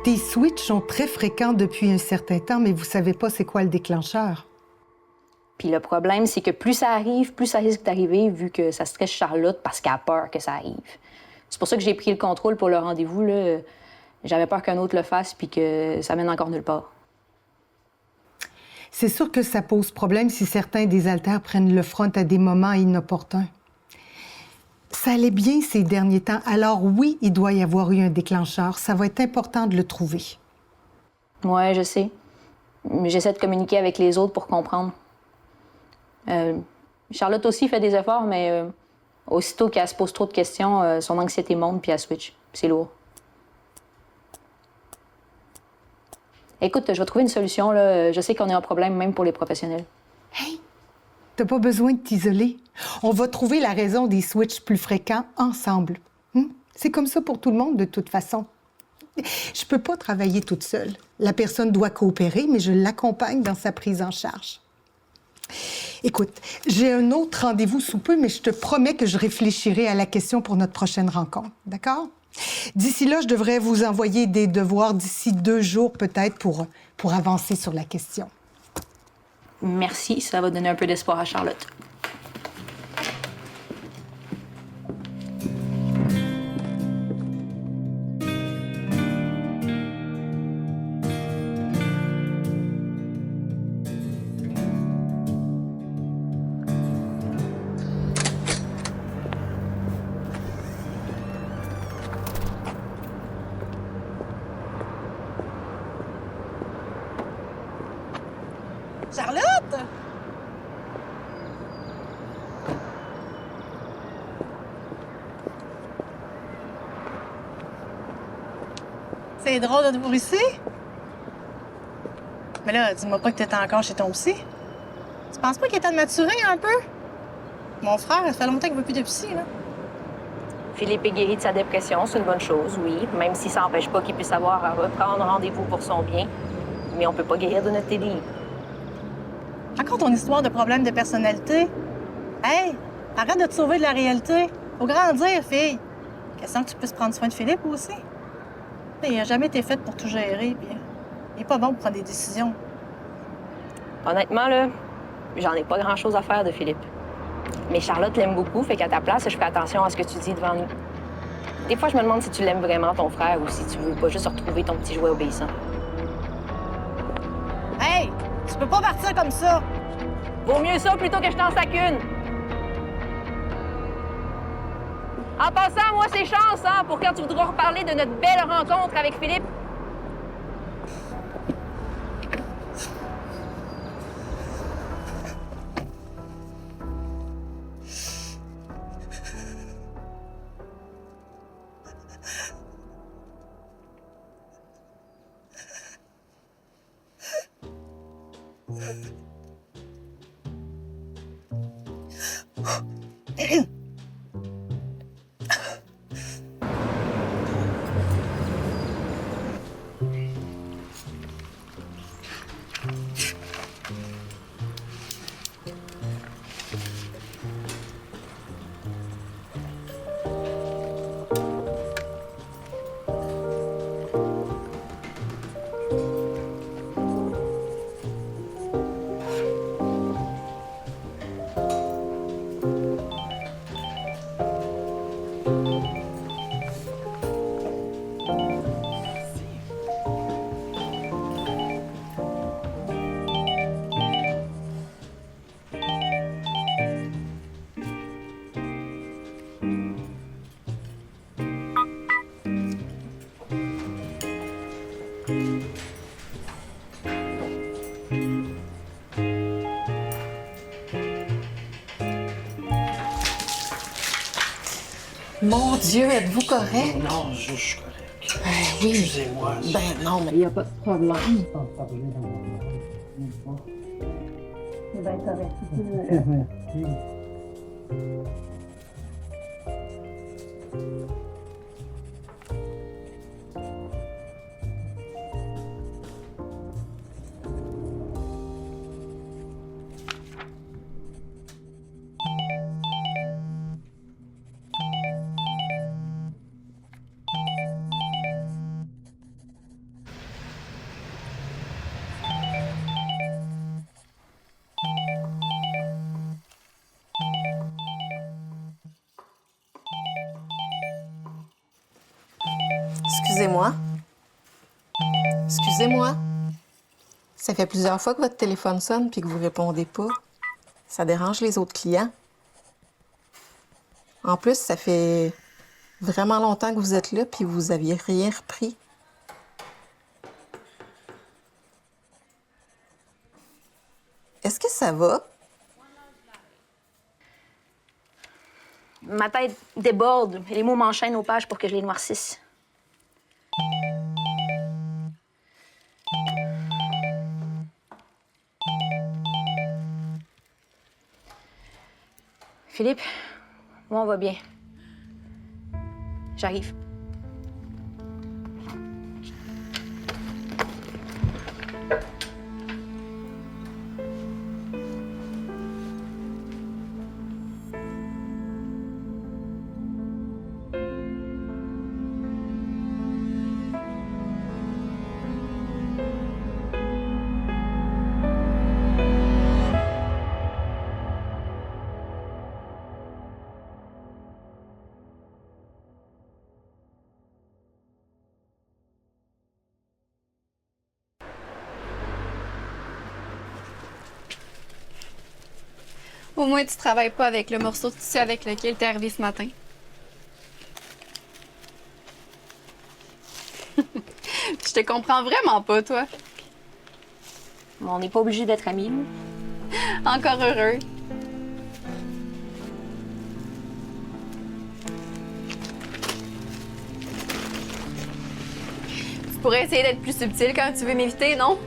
Des switches sont très fréquents depuis un certain temps, mais vous savez pas c'est quoi le déclencheur. Puis le problème, c'est que plus ça arrive, plus ça risque d'arriver, vu que ça stresse Charlotte parce qu'elle a peur que ça arrive. C'est pour ça que j'ai pris le contrôle pour le rendez-vous, là. J'avais peur qu'un autre le fasse puis que ça mène encore nulle part. C'est sûr que ça pose problème si certains des haltères prennent le front à des moments inopportuns. Ça allait bien ces derniers temps, alors oui, il doit y avoir eu un déclencheur. Ça va être important de le trouver. Ouais, je sais. Mais j'essaie de communiquer avec les autres pour comprendre. Charlotte aussi fait des efforts, mais aussitôt qu'elle se pose trop de questions, son anxiété monte puis elle switch. C'est lourd. Écoute, je vais trouver une solution, là. Je sais qu'on est un problème même pour les professionnels. Hey, t'as pas besoin de t'isoler. On va trouver la raison des switches plus fréquents ensemble. C'est comme ça pour tout le monde, de toute façon. Je peux pas travailler toute seule. La personne doit coopérer, mais je l'accompagne dans sa prise en charge. Écoute, j'ai un autre rendez-vous sous peu, mais je te promets que je réfléchirai à la question pour notre prochaine rencontre, d'accord? D'ici là, je devrais vous envoyer des devoirs d'ici 2 jours peut-être pour avancer sur la question. Merci, ça va donner un peu d'espoir à Charlotte. Charlotte! C'est drôle de te voir ici. Mais là, dis-moi pas que t'étais encore chez ton psy. Tu penses pas qu'il est temps de maturer un peu? Mon frère, ça fait longtemps qu'il veut plus de psy, là. Philippe est guéri de sa dépression, c'est une bonne chose, oui, même si ça n'empêche pas qu'il puisse avoir à reprendre rendez-vous pour son bien. Mais on peut pas guérir de notre TDI. Encore ton histoire de problème de personnalité. Hey, arrête de te sauver de la réalité. Faut grandir, fille. Question que tu puisses prendre soin de Philippe aussi. Il a jamais été fait pour tout gérer, puis il est pas bon pour prendre des décisions. Honnêtement, là, j'en ai pas grand-chose à faire de Philippe. Mais Charlotte l'aime beaucoup, fait qu'à ta place, je fais attention à ce que tu dis devant nous. Des fois, je me demande si tu l'aimes vraiment, ton frère, ou si tu veux pas juste retrouver ton petit jouet obéissant. Hey, tu peux pas partir comme ça. Vaut mieux ça plutôt que je t'en sac une. En passant, moi, c'est chance, hein, pour quand tu voudras reparler de notre belle rencontre avec Philippe. Mon Dieu, êtes-vous correct? Non, je suis correct. Oui. Excusez-moi. Ben non, mais il n'y a pas de problème. C'est bien correct. Merci. Excusez-moi. Ça fait plusieurs fois que votre téléphone sonne puis que vous répondez pas. Ça dérange les autres clients. En plus, ça fait vraiment longtemps que vous êtes là puis vous aviez rien repris. Est-ce que ça va? Ma tête déborde et les mots m'enchaînent aux pages pour que je les noircisse. Philippe, moi, on va bien. J'arrive. Au moins, tu travailles pas avec le morceau de tissu avec lequel t'es arrivé ce matin. Je te comprends vraiment pas, toi. On n'est pas obligé d'être amis, là. Encore heureux. Tu pourrais essayer d'être plus subtil quand tu veux m'éviter, non?